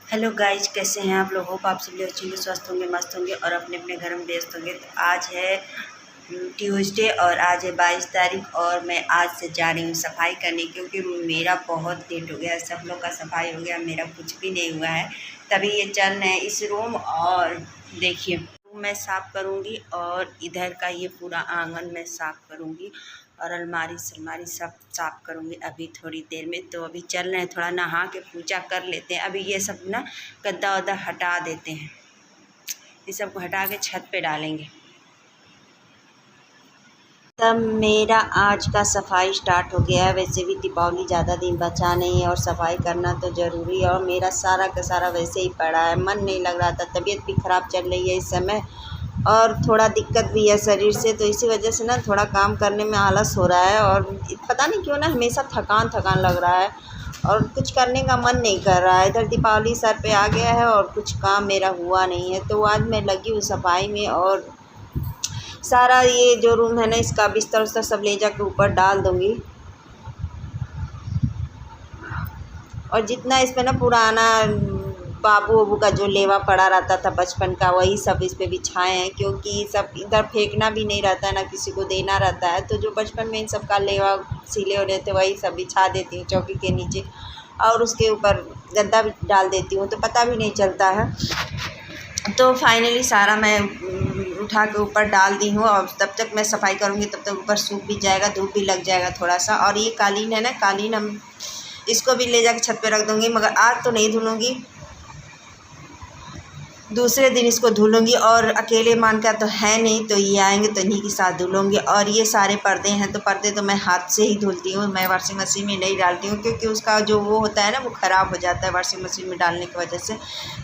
Hello guys, कैसे हैं आप लोग? होप आप सब लोग अच्छे होंगे, स्वस्थ होंगे, मस्त होंगे और अपने अपने घर में व्यस्त होंगे। तो आज है ट्यूसडे और आज है 22 तारीख और मैं आज से जा रही हूँ सफाई करने, क्योंकि मेरा बहुत लेट हो गया। सब लोग का सफाई हो गया, मेरा कुछ भी नहीं हुआ है। तभी ये चल रहे हैं इस रूम। और देखिए, रूम मैं साफ़ करूँगी और इधर का ये पूरा आंगन मैं साफ़ करूँगी और अलमारी सलमारी सब साफ़ करूँगी अभी थोड़ी देर में। तो अभी चल रहे हैं, थोड़ा नहा के पूजा कर लेते हैं। अभी ये सब ना गद्दा वद्दा हटा देते हैं, ये सब को हटा के छत पे डालेंगे। तब मेरा आज का सफाई स्टार्ट हो गया है। वैसे भी दीपावली ज़्यादा दिन बचा नहीं है और सफाई करना तो ज़रूरी है। और मेरा सारा का सारा वैसे ही पड़ा है, मन नहीं लग रहा था, तबीयत भी ख़राब चल रही है इस समय और थोड़ा दिक्कत भी है शरीर से। तो इसी वजह से ना थोड़ा काम करने में आलस हो रहा है और पता नहीं क्यों ना हमेशा थकान थकान लग रहा है और कुछ करने का मन नहीं कर रहा है। इधर दीपावली सर पे आ गया है और कुछ काम मेरा हुआ नहीं है। तो आज मैं लगी हूँ सफाई में और सारा ये जो रूम है ना, इसका बिस्तर उस्तर सब ले जाकर ऊपर डाल दूँगी। और जितना इस पे ना पुराना बाबू वाबू का जो लेवा पड़ा रहता था बचपन का, वही सब इस पे बिछाए हैं, क्योंकि सब इधर फेंकना भी नहीं रहता है, ना किसी को देना रहता है। तो जो बचपन में इन सब का लेवा सिले हो रहे थे वही सब बिछा देती हूँ चौकी के नीचे और उसके ऊपर गद्दा भी डाल देती हूँ, तो पता भी नहीं चलता है। तो फाइनली सारा मैं उठा के ऊपर डाल दी हूँ और तब तक मैं सफाई करूँगी तब तक ऊपर सूख भी जाएगा, धूप भी लग जाएगा थोड़ा सा। और ये कालीन है ना, कालीन हम इसको भी ले जाकर छत पे रख दूँगी, मगर आज तो नहीं धुलूँगी, दूसरे दिन इसको धुलूँगी। और अकेले मान का तो है नहीं, तो ये आएंगे तो इन्हीं के साथ धुलूँगी। और ये सारे पर्दे हैं, तो पर्दे तो मैं हाथ से ही धुलती हूँ, मैं वॉशिंग मशीन में नहीं डालती हूँ, क्योंकि उसका जो वो होता है ना वो ख़राब हो जाता है वॉशिंग मशीन में डालने की वजह से।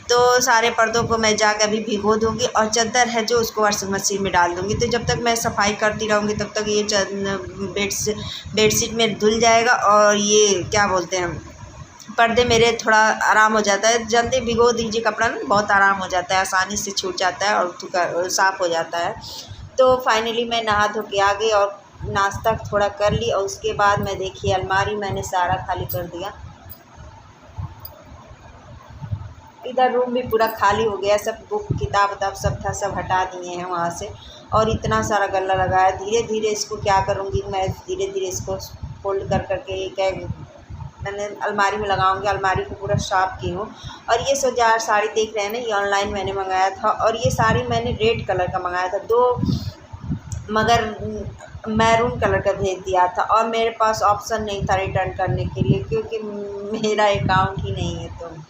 तो सारे पर्दों को मैं जाकर अभी भिगो दूँगी और चादर है जो उसको वॉशिंग मशीन में डाल दूँगी। तो जब तक मैं सफाई करती रहूँगी तब तक ये बेडशीट में धुल जाएगा और ये क्या बोलते हैं पर्दे मेरे थोड़ा आराम हो जाता है। जल्दी भिगो दीजिए कपड़ा ना, बहुत आराम हो जाता है, आसानी से छूट जाता है और साफ़ हो जाता है। तो फाइनली मैं नहा धो के आ गई और नाश्ता थोड़ा कर ली और उसके बाद मैं देखिए अलमारी मैंने सारा खाली कर दिया। इधर रूम भी पूरा खाली हो गया, सब बुक किताब उताब सब था, सब हटा दिए हैं वहाँ से। और इतना सारा गल्ला लगा है, धीरे धीरे इसको क्या करूँगी मैं, धीरे धीरे इसको फोल्ड कर करके एक मैंने अलमारी में लगाऊंगी। अलमारी को पूरा साफ़ की हूँ। और ये सोजार साड़ी देख रहे हैं ना, ये ऑनलाइन मैंने मंगाया था और ये साड़ी मैंने रेड कलर का मंगाया था, मगर मैरून कलर का भेज दिया था और मेरे पास ऑप्शन नहीं था रिटर्न करने के लिए, क्योंकि मेरा अकाउंट ही नहीं है।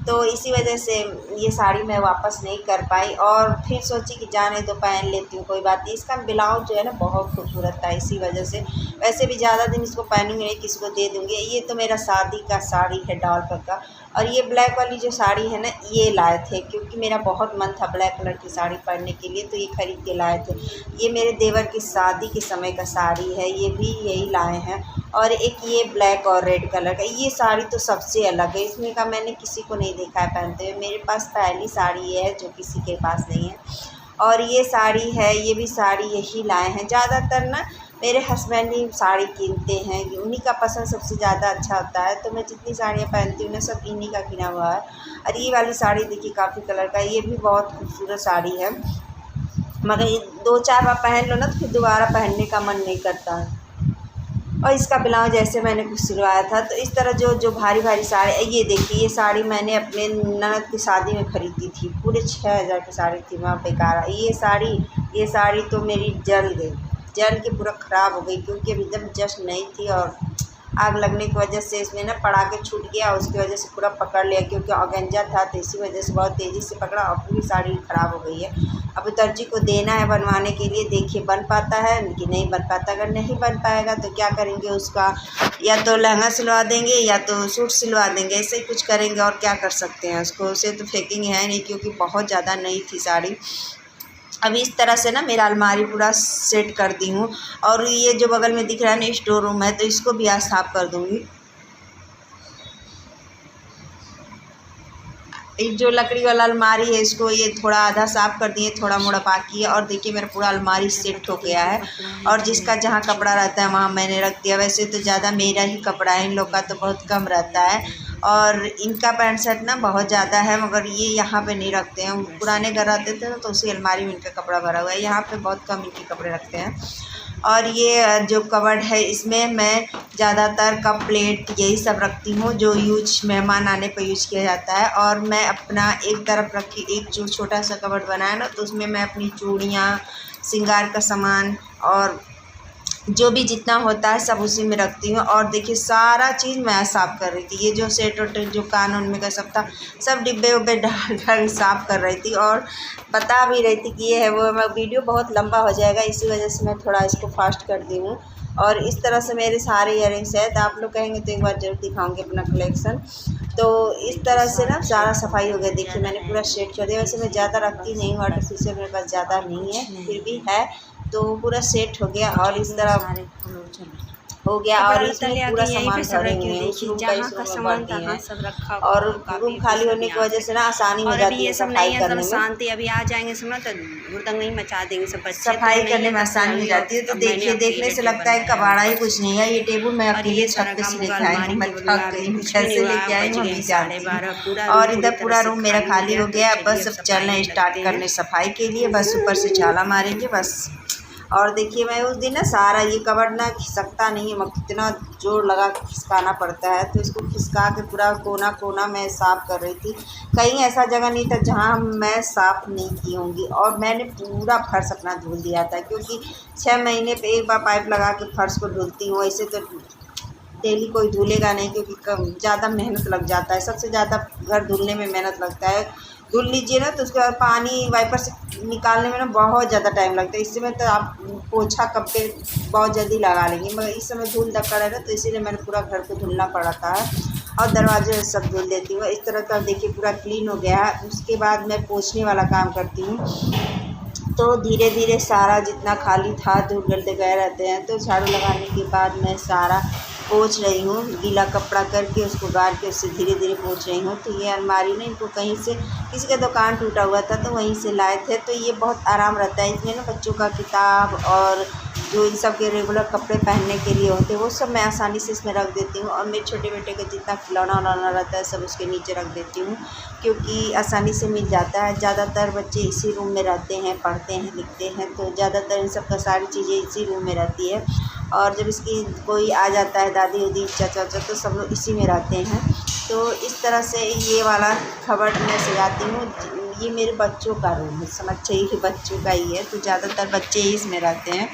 तो इसी वजह से ये साड़ी मैं वापस नहीं कर पाई और फिर सोची कि जाने दो, पहन लेती हूँ, कोई बात नहीं। इसका ब्लाउज जो है ना बहुत खूबसूरत था, इसी वजह से वैसे भी ज़्यादा दिन इसको पहनूंगी नहीं, किसी को दे दूँगी। ये तो मेरा शादी का साड़ी है डॉल का। और ये ब्लैक वाली जो साड़ी है ना, ये लाए थे क्योंकि मेरा बहुत मन था ब्लैक कलर की साड़ी पहनने के लिए, तो ये खरीद के लाए थे। ये मेरे देवर की शादी के समय का साड़ी है, ये भी यही लाए हैं। और एक ये ब्लैक और रेड कलर का, ये साड़ी तो सबसे अलग है, इसमें का मैंने किसी को नहीं देखा है पहनते हुए। मेरे पास पहली साड़ी है जो किसी के पास नहीं है। और ये साड़ी है, ये भी साड़ी यही लाए हैं। ज़्यादातर ना मेरे हस्बैंड ही साड़ी कीनते हैं, उन्हीं का पसंद सबसे ज़्यादा अच्छा होता है। तो मैं जितनी साड़ियाँ पहनती हूँ ना सब इन्हीं का किना हुआ है। और ये वाली साड़ी देखिए काफ़ी कलर का, ये भी बहुत खूबसूरत साड़ी है, मगर ये 2-4 बार पहन लो ना तो फिर दोबारा पहनने का मन नहीं करता है। और इसका ब्लाउज ऐसे मैंने कुछ सिलवाया था। तो इस तरह जो भारी भारी साड़ी, ये देखिए ये साड़ी मैंने अपने ननद की शादी में ख़रीदी थी, पूरे 6000 की साड़ी थी, वहाँ बेकार। ये साड़ी तो मेरी जल के पूरा ख़राब हो गई, क्योंकि अभी एकदम जस्ट नई थी और आग लगने की वजह से इसमें ना पटाखे छूट गया, उसकी वजह से पूरा पकड़ लिया, क्योंकि ऑर्गेन्जा था तो इसी वजह से बहुत तेज़ी से पकड़ा और पूरी साड़ी ख़राब हो गई है। अब दर्जी को देना है बनवाने के लिए, देखिए बन पाता है कि नहीं बन पाता। अगर नहीं बन पाएगा तो क्या करेंगे, उसका या तो लहंगा सिलवा देंगे या तो सूट सिलवा देंगे, ऐसे ही कुछ करेंगे और क्या कर सकते हैं। उसको उसे तो फेंकेंगे है नहीं, क्योंकि बहुत ज़्यादा नई थी साड़ी। अब इस तरह से ना मेरा अलमारी पूरा सेट कर दी हूँ। और ये जो बगल में दिख रहा है ना स्टोर रूम है, तो इसको भी आज साफ़ कर दूँगी। ये जो लकड़ी वाला अलमारी है, इसको ये थोड़ा आधा साफ़ कर दिए, थोड़ा मोड़ा बाकी है। और देखिए मेरा पूरा अलमारी सेट हो गया है और जिसका जहाँ कपड़ा रहता है वहाँ मैंने रख दिया। वैसे तो ज़्यादा मेरा ही कपड़ा है, इन लोग का तो बहुत कम रहता है। और इनका पैंट शर्ट ना बहुत ज़्यादा है, मगर ये यहाँ पे नहीं रखते हैं। पुराने घर आते थे तो उसी अलमारी में इनका कपड़ा भरा हुआ है, यहाँ पे बहुत कम इनके कपड़े रखते हैं। और ये जो कबर्ड है इसमें मैं ज़्यादातर कप प्लेट यही सब रखती हूँ जो मेहमान आने पर यूज किया जाता है। और मैं अपना एक तरफ रखी, एक जो छोटा सा कबर्ड बनाया ना, तो उसमें मैं अपनी चूड़ियाँ, श्रृंगार का सामान और जो भी जितना होता है सब उसी में रखती हूँ। और देखिए सारा चीज़ मैं साफ़ कर रही थी, ये जो सेट वोट जो कान उन में का सब था, सब डिब्बे उब्बे डाल डाल साफ़ कर रही थी और बता भी रही थी कि ये है वो। मैं वीडियो बहुत लंबा हो जाएगा, इसी वजह से मैं थोड़ा इसको फास्ट कर दी हूँ। और इस तरह से मेरे सारे इयररिंग्स है, तो आप लोग कहेंगे तो एक बार जरूर दिखाऊँगी अपना कलेक्शन। तो इस तरह से ना सारा सफाई हो गया। देखिए मैंने पूरा सेट कर दिया। वैसे मैं ज़्यादा रखती नहीं हूँ, आर्टिफिशियल मेरे पास ज़्यादा नहीं है, फिर भी है तो पूरा सेट हो गया। और इस तरह हो गया और इसमें पूरा सामान भरे हुए हैं, इस रूम का इस रूम में भर दिए हैं। और रूम खाली होने की वजह से ना आसानी हो जाती है सफाई करने में। शांति अभी आ जाएंगे सब ना तो हुड़दंग नहीं मचा देंगे सब बच्चे, सफाई करने में आसानी हो जाती है। तो देखिए देखने से लगता है कबाड़ा ही कुछ नहीं है। ये टेबल मैं अकेले छत पे से लेके आई हूँ, मैं थक गई हूँ, कैसे लेके आई हूँ अभी जानती हूँ। और इधर पूरा रूम मेरा खाली हो गया, बस अब चलना स्टार्ट करने सफाई के लिए। बस ऊपर से झाला मारेंगे बस। और देखिए मैं उस दिन ना सारा ये कबर्ड ना खिसकता नहीं है, मगर कितना जोर लगा के खिसकाना पड़ता है, तो इसको खिसका के पूरा कोना कोना मैं साफ़ कर रही थी। कहीं ऐसा जगह नहीं था जहाँ मैं साफ़ नहीं की होंगी। और मैंने पूरा फर्श अपना धुल दिया था, क्योंकि 6 महीने पे एक बार पाइप लगा के फर्श को धुलती हूँ। ऐसे तो डेली कोई धुलेगा नहीं, क्योंकि ज़्यादा मेहनत लग जाता है। सबसे ज़्यादा घर धुलने में मेहनत लगता है। धुल लीजिए ना तो उसके बाद पानी वाइपर से निकालने में ना बहुत ज़्यादा टाइम लगता है। इस समय तो आप पोछा कब पे बहुत जल्दी लगा लेंगे, मगर इस समय धूल धक्कड़ है ना, तो इसीलिए मैंने पूरा घर को धुलना पड़ता है और दरवाजे सब धुल देती हूँ। इस तरह का देखिए पूरा क्लीन हो गया है। उसके बाद मैं पोछने वाला काम करती हूँ। तो धीरे धीरे सारा जितना खाली था धूल गलते गए रहते हैं, तो झाड़ू लगाने के बाद मैं सारा पोंछ रही हूँ। गीला कपड़ा करके उसको गाड़ के उससे धीरे धीरे पोंछ रही हूँ। तो ये अलमारी ना इनको कहीं से किसी का दुकान टूटा हुआ था तो वहीं से लाए थे। तो ये बहुत आराम रहता है इसमें ना, बच्चों का किताब और जो इन सब के रेगुलर कपड़े पहनने के लिए होते हैं वो सब मैं आसानी से इसमें रख देती हूँ। और मेरे छोटे बेटे का जितना खिलौना उलौना रहता है सब उसके नीचे रख देती हूँ, क्योंकि आसानी से मिल जाता है। ज़्यादातर बच्चे इसी रूम में रहते हैं, पढ़ते हैं, लिखते हैं, तो ज़्यादातर इन सब का सारी चीज़ें इसी रूम में रहती है। और जब इसकी कोई आ जाता है दादी उदी चाचा चाचा तो सब लोग इसी में रहते हैं। तो इस तरह से ये वाला कबर्ड मैं सजाती हूँ। ये मेरे बच्चों का रूम है, समझ चाहिए कि बच्चों का ही है, तो ज़्यादातर बच्चे ही इसमें रहते हैं।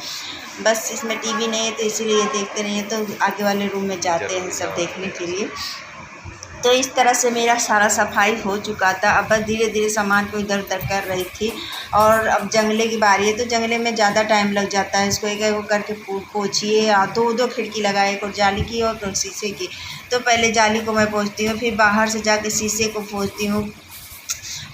बस इसमें टीवी नहीं है तो इसीलिए ये देखते नहीं है, तो आगे वाले रूम में जाते हैं सब देखने के लिए। तो इस तरह से मेरा सारा सफाई हो चुका था। अब बस धीरे धीरे सामान को इधर उधर कर रही थी। और अब जंगले की बारी है, तो जंगले में ज़्यादा टाइम लग जाता है। इसको एक एक करके पोंछिए, दो दो खिड़की लगाए, एक और जाली की और शीशे की। तो पहले जाली को मैं पोंछती हूँ, फिर बाहर से जाके शीशे को पोंछती हूँ।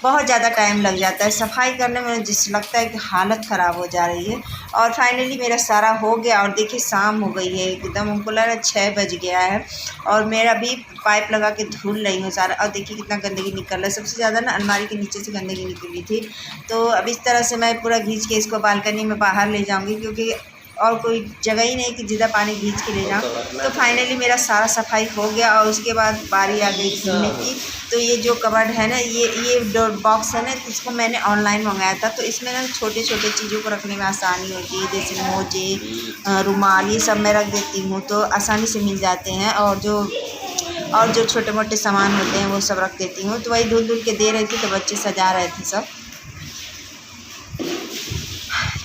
बहुत ज़्यादा टाइम लग जाता है सफाई करने में, जिस लगता है कि हालत ख़राब हो जा रही है। और फाइनली मेरा सारा हो गया। और देखिए शाम हो गई है एकदम, हमको लग रहा है 6 बज गया है और मेरा भी पाइप लगा के धुल रही हूँ सारा। और देखिए कितना गंदगी निकल रहा है। सबसे ज़्यादा ना अलमारी के नीचे से गंदगी निकली थी। तो अब इस तरह से मैं पूरा खींच के इसको बालकनी में बाहर ले जाऊँगी, क्योंकि और कोई जगह ही नहीं कि जिधर पानी खींच के ले जाऊँ। तो फाइनली मेरा सारा सफाई हो गया। और उसके बाद बारी आ गई धुलने की। तो ये जो कबर्ड है ना, ये डोर बॉक्स है ना, इसको मैंने ऑनलाइन मंगाया था। तो इसमें ना छोटे छोटे चीज़ों को रखने में आसानी होती है, जैसे मोजे, रुमाल, ये सब मैं रख देती हूँ तो आसानी से मिल जाते हैं। और जो छोटे मोटे सामान होते हैं वो सब रख देती हूँ। तो वही धुल धुल के दे रही थी, तो बच्चे सजा रहे थे सब,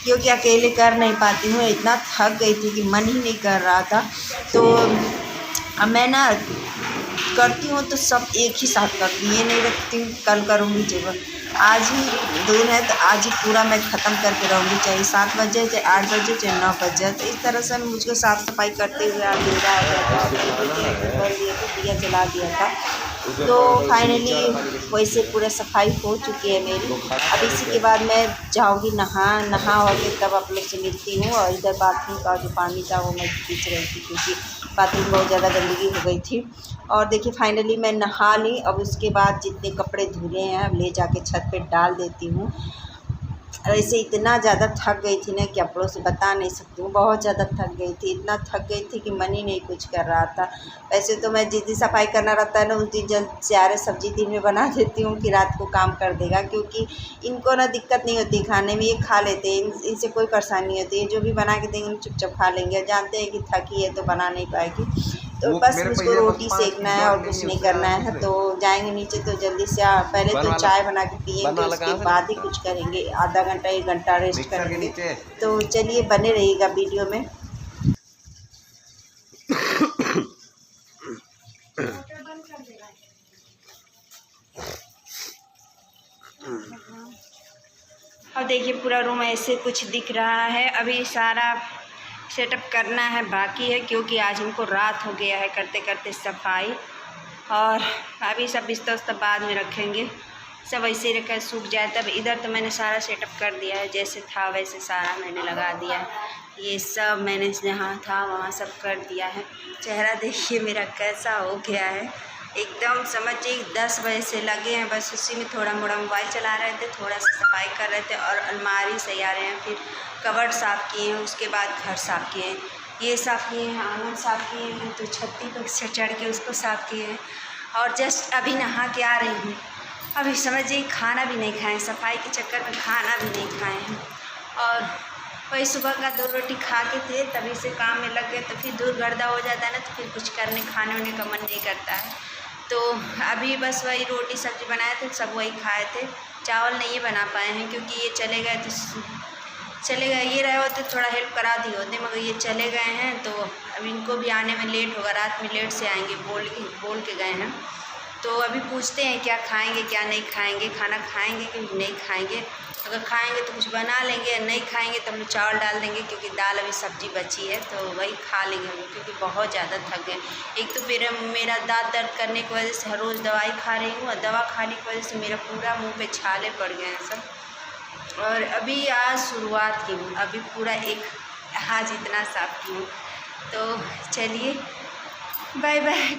क्योंकि अकेले कर नहीं पाती हूँ। इतना थक गई थी कि मन ही नहीं कर रहा था। तो अब मैं ना करती हूँ तो सब एक ही साथ करती हूँ, ये नहीं रखती हूँ कल करूँगी जरूर। आज ही दिन है तो आज ही पूरा मैं ख़त्म करके रहूँगी, चाहे 7 बजे, चाहे 8 बजे, चाहे 9 बजे। तो इस तरह से मुझको साफ़ सफाई करते हुए अंधेरा आ गया था, दिया जला दिया था। तो फाइनली वैसे पूरा सफाई हो चुकी है मेरी। अब इसी के बाद मैं जाऊँगी नहा और के तब आप लोग से मिलती हूँ। और इधर बाथरूम का जो पानी था वो मैं खींच रही थी, क्योंकि बाथरूम बहुत ज़्यादा गंदगी हो गई थी। और देखिए फाइनली मैं नहा ली। अब उसके बाद जितने कपड़े धुले हैं अब ले जाके छत पे डाल देती हूँ। वैसे इतना ज़्यादा थक गई थी ना कि कपड़ों से बता नहीं सकती हूँ, बहुत ज़्यादा थक गई थी, इतना थक गई थी कि मन ही नहीं कुछ कर रहा था। वैसे तो मैं जिस दिन सफाई करना रहता है ना उस दिन जल्द सारे सब्ज़ी दिन में बना देती हूँ कि रात को काम कर देगा, क्योंकि इनको ना दिक्कत नहीं होती खाने में, ये खा लेते हैं, इनसे कोई परेशानी नहीं होती है। जो भी बना के देंगे चुपचाप खा लेंगे, जानते हैं कि थकी है तो बना नहीं पाएगी। तो बस मुझको रोटी सेकना है और कुछ नहीं करना है। तो जाएंगे नीचे तो जल्दी से पहले तो चाय बना के पिएंगे, उसके बाद ही कुछ करेंगे, आधा घंटा 1 घंटा रेस्ट करेंगे। तो चलिए बने रहिएगा वीडियो में। और देखिए पूरा रूम ऐसे कुछ दिख रहा है। अभी सारा सेटअप करना है बाकी है, क्योंकि आज हमको रात हो गया है करते करते सफाई। और अभी सब बिस्तर उस्तर बाद में रखेंगे, सब ऐसे ही रखा सूख जाए तब। इधर तो मैंने सारा सेटअप कर दिया है, जैसे था वैसे सारा मैंने लगा दिया है। ये सब मैंने जहाँ था वहाँ सब कर दिया है। चेहरा देखिए मेरा कैसा हो गया है, एकदम समझिए 10 बजे से लगे हैं बस उसी में, थोड़ा मोड़ा मोबाइल चला रहे थे, थोड़ा सा सफाई कर रहे थे और अलमारी सजा रहे हैं, फिर कबर्ड साफ़ किए हैं, उसके बाद घर साफ़ किए हैं, ये साफ़ किए हैं, आंगन साफ़ किए हैं, तो छत्ती पर से चढ़ के उसको साफ़ किए हैं। और जस्ट अभी नहा के आ रही हूँ। अभी समझिए खाना भी नहीं खाएं, सफाई के चक्कर में खाना भी नहीं खाए हैं। और वही सुबह का 2 रोटी खा के थे, तभी से काम में लग गए, तो फिर दूर गर्दा हो जाता है ना, तो फिर कुछ करने खाने वाने का मन नहीं करता है। तो अभी बस वही रोटी सब्ज़ी बनाए थे, सब वही खाए थे। चावल नहीं बना पाए हैं क्योंकि ये चले गए, तो चले गए, ये रहे होते थोड़ा हेल्प करा दिए होते, मगर ये चले गए हैं तो अब इनको भी आने में लेट होगा, रात में लेट से आएंगे, बोल के गए हैं। तो अभी पूछते हैं क्या खाएंगे क्या नहीं खाएंगे, खाना खाएंगे कि नहीं खाएंगे। अगर खाएंगे तो कुछ बना लेंगे, नहीं खाएंगे तो हम लोग चावल डाल देंगे, क्योंकि दाल अभी सब्जी बची है तो वही खा लेंगे हम लोग, क्योंकि बहुत ज़्यादा थक गए। एक तो मेरा दांत दर्द करने की वजह से हर रोज़ दवाई खा रही हूँ, और दवा खाने की वजह से मेरा पूरा मुँह पे छाले पड़ गए हैं सब। और अभी आज शुरुआत की हूँ, अभी पूरा आज इतना साफ की हूँ। तो चलिए बाय बाय।